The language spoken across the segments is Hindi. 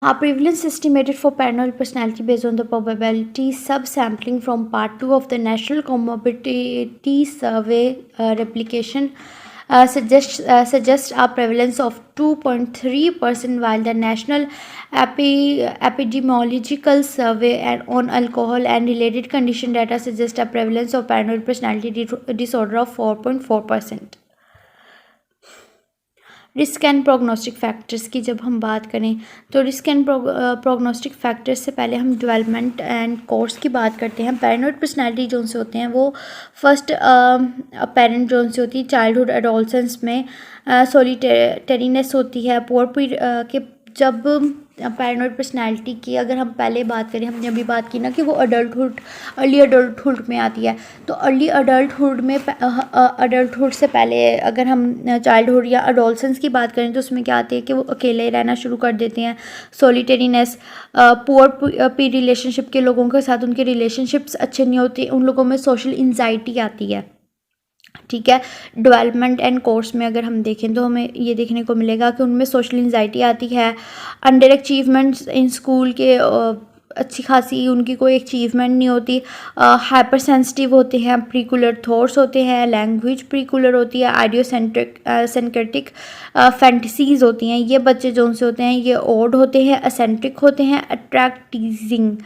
Prevalence estimated for paranoid personality based on the probability subsampling from part 2 of the National Comorbidity Survey replication suggests a prevalence of 2.3%, while the National Epidemiological Survey on alcohol and related condition data suggests a prevalence of paranoid personality disorder of 4.4%. Risk and prognostic factors की जब हम बात करें तो रिस्क एंड प्रोग्नोस्टिक फैक्टर्स से पहले हम डेवलपमेंट एंड कोर्स की बात करते हैं। पैरानॉइड पर्सनालिटी जो से होते हैं वो फर्स्ट पेरेंट जो से होती है चाइल्डहुड एडोलसेंस में सोलिटेरिनेस होती है के जब पैरानॉइड पर्सनालिटी की अगर हम पहले बात करें, हमने अभी बात की ना कि वो अर्ली अडल्टहुड में आती है, तो अर्ली अडल्टहुड में अडल्टहुड से पहले अगर हम चाइल्डहुड या अडोलसेंस की बात करें तो उसमें क्या आती है कि वो अकेले रहना शुरू कर देते हैं, सोलिटेरिनेस, पी रिलेशनशिप के लोगों के साथ उनके रिलेशनशिप्स अच्छे नहीं होते, उन लोगों में सोशल एंजाइटी आती है। ठीक है, डेवलपमेंट एंड कोर्स में अगर हम देखें तो हमें ये देखने को मिलेगा कि उनमें सोशल एंजाइटी आती है, अंडर अचीवमेंट्स इन स्कूल के अच्छी खासी उनकी कोई अचीवमेंट नहीं होती, हाइपर सेंसिटिव होते हैं, प्रीकुलर थॉट्स होते हैं, लैंग्वेज प्रीकुलर होती है, सेंक्रेटिक फैंटेसीज होती हैं। ये बच्चे जो से होते हैं ये ओड होते हैं, असेंट्रिक होते हैं, attract teasing.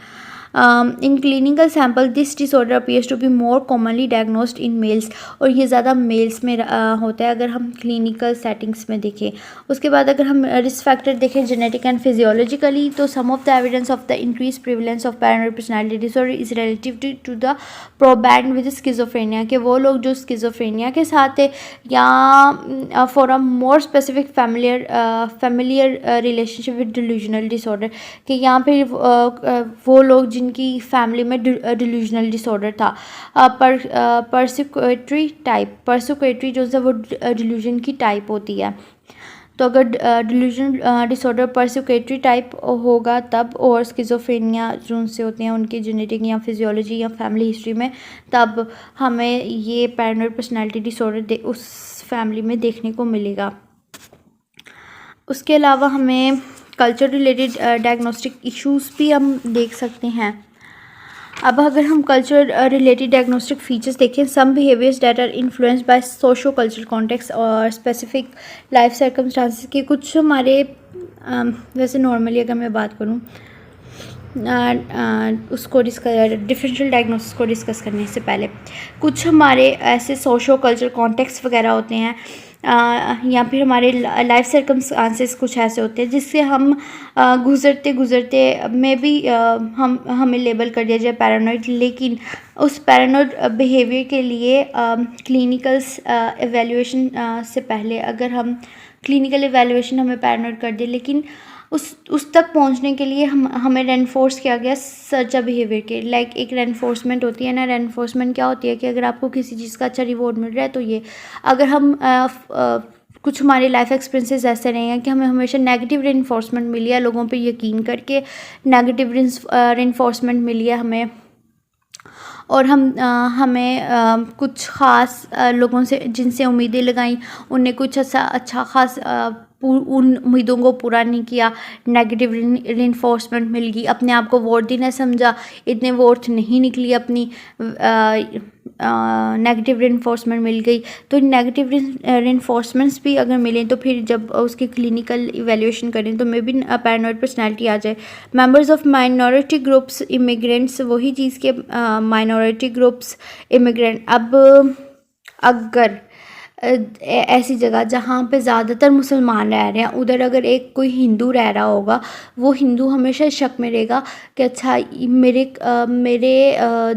In clinical sample this disorder appears to be more commonly diagnosed in males, और ये ज़्यादा मेल्स में होता है अगर हम क्लिनिकल सेटिंग्स में देखें। उसके बाद अगर हम रिस्क फैक्टर देखें जेनेटिक एंड फिजियोलॉजिकली, तो some of the evidence of the increase prevalence of paranoid personality disorder is relative to the proband with schizophrenia, के वो लोग जो स्किज़ोफ्रेनिया के साथ थे या for a more specific familiar relationship with delusional disorder, कि यहाँ पे वो लोग जिनकी फैमिली में डिल्यूजनल डिसऑर्डर था। परसिक्वेटरी जो है वो डिल्यूजन की टाइप होती है, तो अगर डिल्यूजनल डिसऑर्डर परसिक्वेटरी टाइप होगा तब, और स्किज़ोफ्रेनिया जो से होते हैं उनकी जेनेटिक या फिजियोलॉजी या फैमिली हिस्ट्री में, तब हमें ये पैरानॉइड पर्सनालिटी डिसऑर्डर उस फैमिली में देखने को मिलेगा। उसके अलावा हमें कल्चर रिलेटेड डायग्नोस्टिक इश्यूज भी हम देख सकते हैं। अब अगर हम कल्चर रिलेटेड डायग्नोस्टिक फीचर्स देखें, some behaviours that are influenced by socio cultural context और स्पेसिफिक लाइफ सर्कमस्टांसेस के कुछ हमारे वैसे नॉर्मली अगर मैं बात करूँ उसको डिफरेंशियल डायग्नोसिस को डिस्कस करने से पहले कुछ हमारे ऐसे सोशो कल्चरल कॉन्टेक्स्ट वगैरह होते हैं या फिर हमारे लाइफ सर्कमस्टांसेस कुछ ऐसे होते हैं जिससे हम गुज़रते में भी हमें लेबल कर दिया जाए पैरानॉइड, लेकिन उस पैरानॉइड बिहेवियर के लिए क्लिनिकल एवेल्यूएशन से पहले अगर हम क्लिनिकल एवेल्यूएशन हमें पैरानॉइड कर दे, लेकिन उस तक पहुंचने के लिए हमें रेनफोर्स किया गया सर्च बिहेवियर के, लाइक एक रेनफोर्समेंट होती है ना। रेनफोर्समेंट क्या होती है कि अगर आपको किसी चीज़ का अच्छा रिवॉर्ड मिल रहा है तो ये, अगर हम कुछ हमारे लाइफ एक्सपीरियंसेस ऐसे रहे हैं कि हमें हमेशा नेगेटिव रेनफोर्समेंट मिली है, लोगों पे यकीन करके नेगेटिव रेनफोर्समेंट मिली है हमें, और हमें कुछ ख़ास लोगों से जिनसे उम्मीदें लगाई उन्हें कुछ अच्छा खास उन उम्मीदों को पूरा नहीं किया, नेगेटिव रिइंफोर्समेंट मिल गई, अपने आप को वोर्दी न समझा, इतने वोर्थ नहीं निकली अपनी, नेगेटिव रिइंफोर्समेंट मिल गई। तो नेगेटिव रिइंफोर्समेंट्स भी अगर मिलें तो फिर जब उसकी क्लिनिकल इवैल्यूएशन करें तो मे बी पैरानॉइड पर्सनालिटी आ जाए। Members of minority groups, immigrants, वही चीज़ के माइनॉरिटी ग्रुप्स, इमिग्रेंट। अब अगर ऐसी जगह जहाँ पे ज़्यादातर मुसलमान रह रहे हैं उधर अगर एक कोई हिंदू रह रहा होगा, वो हिंदू हमेशा शक में रहेगा कि अच्छा मेरे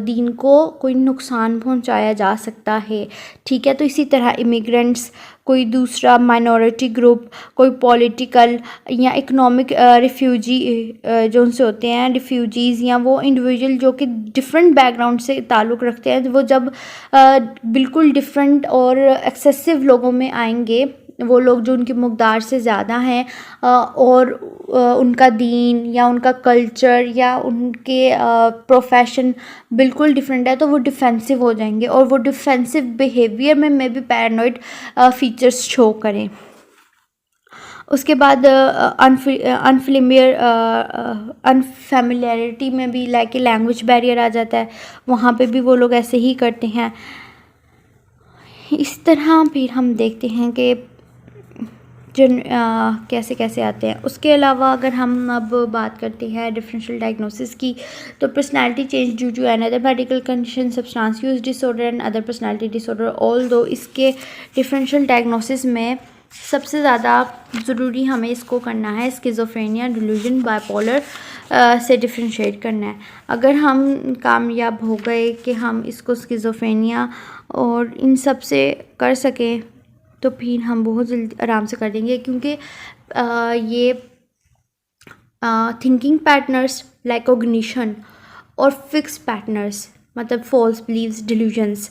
दीन को कोई नुकसान पहुंचाया जा सकता है। ठीक है, तो इसी तरह इमिग्रेंट्स, कोई दूसरा माइनॉरिटी ग्रुप, कोई पॉलिटिकल या इकोनॉमिक रिफ्यूजी जो उनसे होते हैं, रिफ्यूजीज़ या वो इंडिविजुअल जो कि डिफरेंट बैकग्राउंड से ताल्लुक़ रखते हैं, वो जब बिल्कुल डिफरेंट और एक्सेसिव लोगों में आएंगे, वो लोग जो उनकी मकदार से ज़्यादा हैं और उनका दीन या उनका कल्चर या उनके प्रोफेशन बिल्कुल डिफरेंट है, तो वो डिफेंसिव हो जाएंगे और वो डिफेंसिव बिहेवियर में भी पैरानॉइड फीचर्स शो करें। उसके बाद अनफेमिलियरिटी में भी लाइक लैंग्वेज बैरियर आ जाता है, वहाँ पे भी वो लोग ऐसे ही करते हैं। इस तरह फिर हम देखते हैं कि जिन कैसे कैसे आते हैं। उसके अलावा अगर हम अब बात करते हैं डिफरेंशियल डायग्नोसिस की, तो personality change due to another medical condition, substance use disorder and other personality disorder, all दो इसके डिफरेंशियल डायग्नोसिस में सबसे ज़्यादा ज़रूरी हमें इसको करना है स्किज़ोफ्रेनिया, डिल्यूजन, बाइपोलर से डिफ्रेंशिएट करना है। अगर हम कामयाब हो गए कि हम इसको स्किज़ोफ्रेनिया और इन सब से कर सकें तो फिर हम बहुत जल्दी आराम से कर देंगे, क्योंकि ये थिंकिंग पैटर्न्स लाइक कॉग्निशन और फिक्स पैटर्न्स मतलब फॉल्स बिलीव्स, डिल्यूजन्स,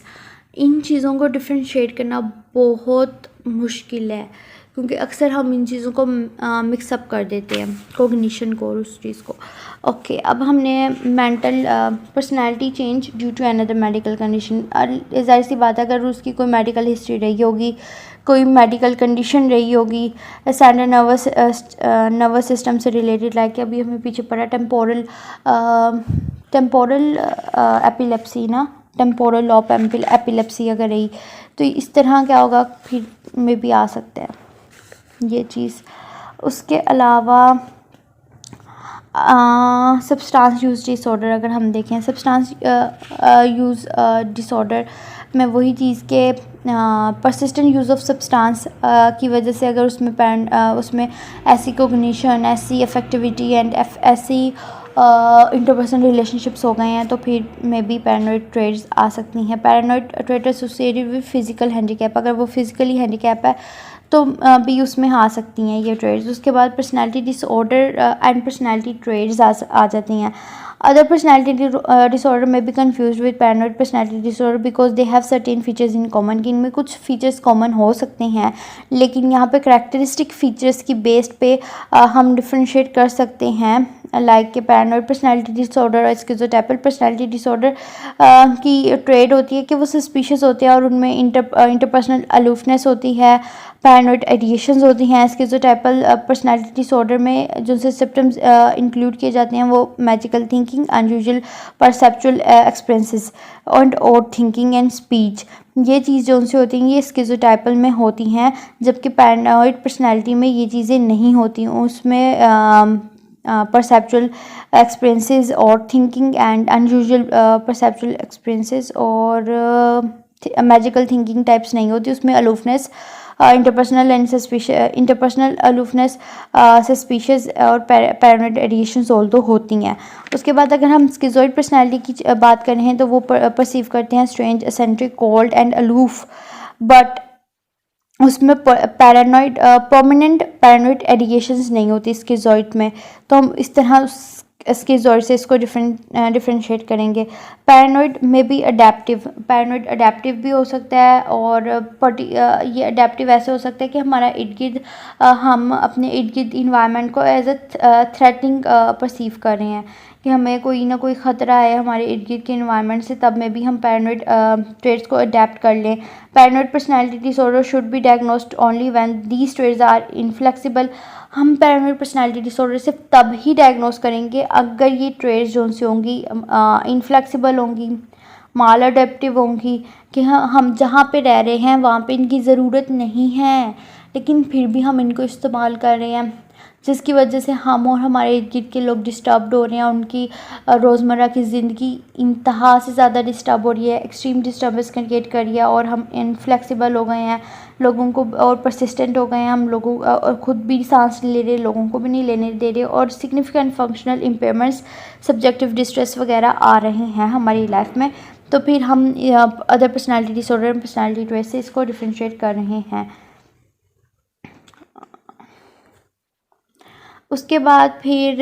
इन चीज़ों को डिफ्रेंशिएट करना बहुत मुश्किल है, क्योंकि अक्सर हम इन चीज़ों को मिक्सअप कर देते हैं, कॉग्निशन को और उस चीज़ को। ओके, अब हमने mental personality change due to another medical condition, जाहिर सी बात है अगर उसकी कोई मेडिकल हिस्ट्री रही होगी, कोई मेडिकल कंडीशन रही होगी, स्टैंडर्ड नर्वस सिस्टम से रिलेटेड, लाइक अभी हमें पीछे पड़ा टेम्पोरल एपिलेप्सी ना, टेम्पोरल लॉब एपिलेप्सी अगर रही, तो इस तरह क्या होगा फिर में भी आ सकता है ये चीज़। उसके अलावा सब्सटेंस यूज़ डिसऑर्डर अगर हम देखें, सब्सटेंस यूज़ डिसऑर्डर में वही चीज़ के परसिस्टेंट यूज़ ऑफ सब्सटेंस की वजह से अगर उसमें ऐसी कोग्निशन, ऐसी अफेक्टिविटी एंड ऐसी इंटरपर्सनल रिलेशनशिप्स हो गए हैं तो फिर में भी पैरानॉइड ट्रेट्स आ सकती हैं। Paranoid trait associated with physical handicap, अगर वो फिजिकली हैंडीकैप है तो भी उसमें आ सकती हैं ये ट्रेड्स। उसके बाद personality disorder and personality traits आ जाती हैं। अदर पर्सनालिटी डिसऑर्डर में भी confuse with paranoid personality disorder because they have certain features in common, कि इनमें कुछ फीचर्स कॉमन हो सकते हैं, लेकिन यहाँ पे करैक्टरिस्टिक फीचर्स की बेस्ड पे हम डिफ्रेंशिएट कर सकते हैं, लाइक के पैरानॉइड पर्सनालिटी डिसऑर्डर और स्किज़ोटाइपल पर्सनालिटी डिसऑर्डर की ट्रेड होती है कि वो सस्पिशियस होते हैं और उनमें इंटरपर्सनल अलूफनेस होती है, पैरानॉइड आइडिएशंस होती हैं। स्किज़ोटाइपल पर्सनालिटी डिसऑर्डर में जो से सिम्टम्स इंक्लूड किए जाते हैं वो magical thinking, unusual perceptual experiences and over thinking and speech, ये चीज़ जो उनसे होती हैं ये स्किज़ोटाइपल में होती हैं, जबकि पैरानॉइड पर्सनालिटी में ये चीज़ें नहीं होती, उसमें परसेप्चुअल एक्सपीरियंसेस और thinking and unusual perceptual experiences और मैजिकल थिंकिंग टाइप्स नहीं होती, उसमें अलूफनेस, इंटरपर्सनल अलूफनेस, सस्पिशियस और पैरानॉइड एडिएशंस ऑल्दो होती हैं। उसके बाद अगर हम स्किज़ोइड पर्सनालिटी की बात करें तो वो परसीव करते हैं strange, eccentric, cold and aloof, but उसमें पैरानॉइड परमानेंट पैरानॉइड एडिएशंस नहीं होती स्किज़ोइड में, तो हम इस तरह स्किज़ोइड से इसको डिफ्रेंशिएट करेंगे। पैरानॉइड में भी पैरानॉइड अडेप्टिव भी हो सकता है, और ये अडेप्टिव ऐसे हो सकता है कि हमारा इर्द गिर्द हम अपने इर्द गिर्द इन्वायरमेंट को एज अ थ्रेटनिंग परसीव कर रहे हैं कि हमें कोई ना कोई ख़तरा है हमारे इर्द गिर्द के इन्वायरमेंट से, तब में भी हम पैरानॉइड ट्रेट्स को अडेप्ट कर लें। Paranoid personality disorder should be diagnosed only when these traits are inflexible, हम पैरानॉइड पर्सनालिटी डिसऑर्डर से तब ही डायग्नोस करेंगे अगर ये ट्रेट्स जो सी होंगी इनफ्लेक्सिबल होंगी, माल अडेप्टिव होंगी, कि हम जहाँ पे रह रहे हैं वहाँ पे इनकी ज़रूरत नहीं है लेकिन फिर भी हम इनको इस्तेमाल कर रहे हैं, जिसकी वजह से हम और हमारे इर्द गिर्द के लोग डिस्टर्ब हो रहे हैं, उनकी रोज़मर्रा की ज़िंदगी इंतहा से ज़्यादा डिस्टर्ब हो रही है, एक्सट्रीम डिस्टर्बेंस क्रिएट कर रही है, और हम इनफ्लेक्सिबल हो गए हैं लोगों को, और परसिस्टेंट हो गए हैं हम लोगों, और ख़ुद भी सांस नहीं ले रहे, लोगों को भी नहीं लेने दे रहे, और significant functional impairments, subjective distress वगैरह आ रहे हैं हमारी लाइफ में। तो फिर हम other personality disorder and personality trait से इसको डिफ्रेंशिएट कर रहे हैं। उसके बाद फिर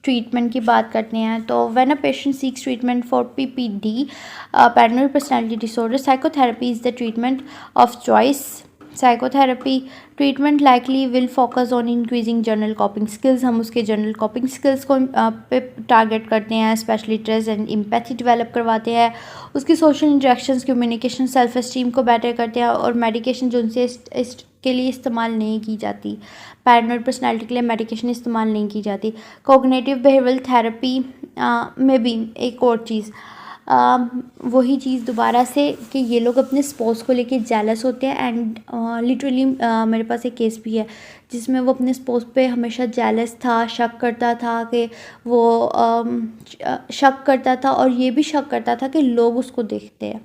ट्रीटमेंट की बात करते हैं, तो when a patient seeks treatment for PPD paranoid personality disorder, psychotherapy is the treatment of choice. Psychotherapy treatment likely will focus on increasing general coping skills, हम उसके जर्नल कॉपिंग स्किल्स को पे टारगेट करते हैं, specially trust and empathy develop करवाते हैं, उसकी social interactions, communication, self esteem को बेटर करते हैं, और मेडिकेशन जो उनसे के लिए इस्तेमाल नहीं की जाती। पैरानॉइड पर्सनालिटी के लिए मेडिकेशन इस्तेमाल नहीं की जाती। कॉग्निटिव बिहेवियरल थेरेपी में भी एक और चीज़, वही चीज़ दोबारा से कि ये लोग अपने स्पोर्ट्स को लेके जेलस होते हैं एंड लिटरली मेरे पास एक केस भी है जिसमें वो अपने स्पोर्ट्स पे हमेशा जेलस था, शक करता था कि वो शक करता था और ये भी शक करता था कि लोग उसको देखते हैं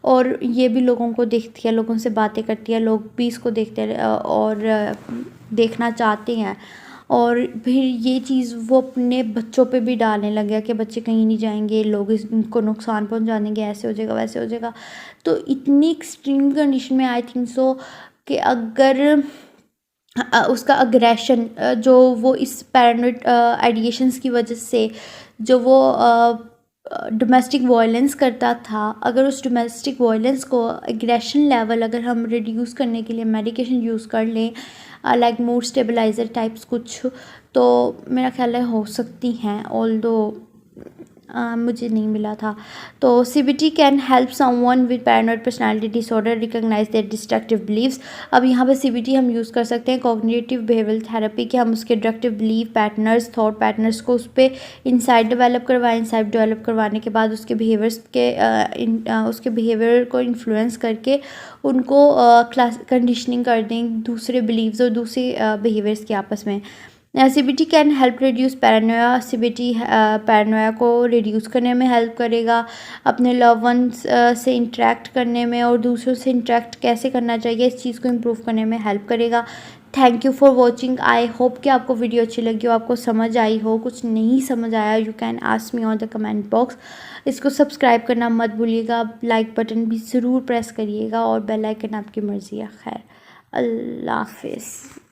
और ये भी लोगों को देखती है, लोगों से बातें करती है, लोग भी इसको देखते हैं और देखना चाहते हैं। और फिर ये चीज़ वो अपने बच्चों पे भी डालने लग गया कि बच्चे कहीं नहीं जाएंगे, लोग इनको नुकसान पहुंचा देंगे, ऐसे हो जाएगा वैसे हो जाएगा। तो इतनी एक्सट्रीम कंडीशन में आई थिंक सो कि अगर उसका अग्रेशन जो वो इस पैरानॉइड आइडिएशंस की वजह से जो वो डोमेस्टिक वायलेंस करता था, अगर उस डोमेस्टिक वायलेंस को एग्रेशन लेवल अगर हम रिड्यूस करने के लिए मेडिकेशन यूज़ कर लें लाइक मूड स्टेबलाइज़र टाइप्स कुछ, तो मेरा ख्याल है हो सकती हैं, ऑल्दो मुझे नहीं मिला था। तो CBT can help someone with paranoid personality disorder recognise their destructive beliefs. अब यहाँ पे CBT हम यूज़ कर सकते हैं कॉग्निटिव बिहेवियरल थेरेपी के, हम उसके डिस्ट्रक्टिव बिलीव पैटर्नर्स, थॉट पैटर्नर्स को उस पर इंसाइट डेवलप करवाएं। इंसाइट डेवलप करवाने के बाद उसके बिहेवियर्स के उसके बिहेवियर को इन्फ्लुएंस करके उनको क्लास कंडीशनिंग कर दें दूसरे बिलीव्स और दूसरे बिहेवियर्स के आपस में। CBT can help reduce Paranoia. CBT Paranoia को रिड्यूस करने में हेल्प करेगा, अपने लव वंस से इंटरेक्ट करने में और दूसरों से इंटरेक्ट कैसे करना चाहिए इस चीज़ को इम्प्रूव करने में हेल्प करेगा। Thank you for watching. I hope कि आपको वीडियो अच्छी लगी हो, आपको समझ आई हो। कुछ नहीं समझ आया you can ask me on the comment box. इसको सब्सक्राइब करना मत भूलिएगा, लाइक बटन भी ज़रूर प्रेस करिएगा और बेल आइकन आपकी मर्ज़ी है। खैर, अल्लाह हाफिज़।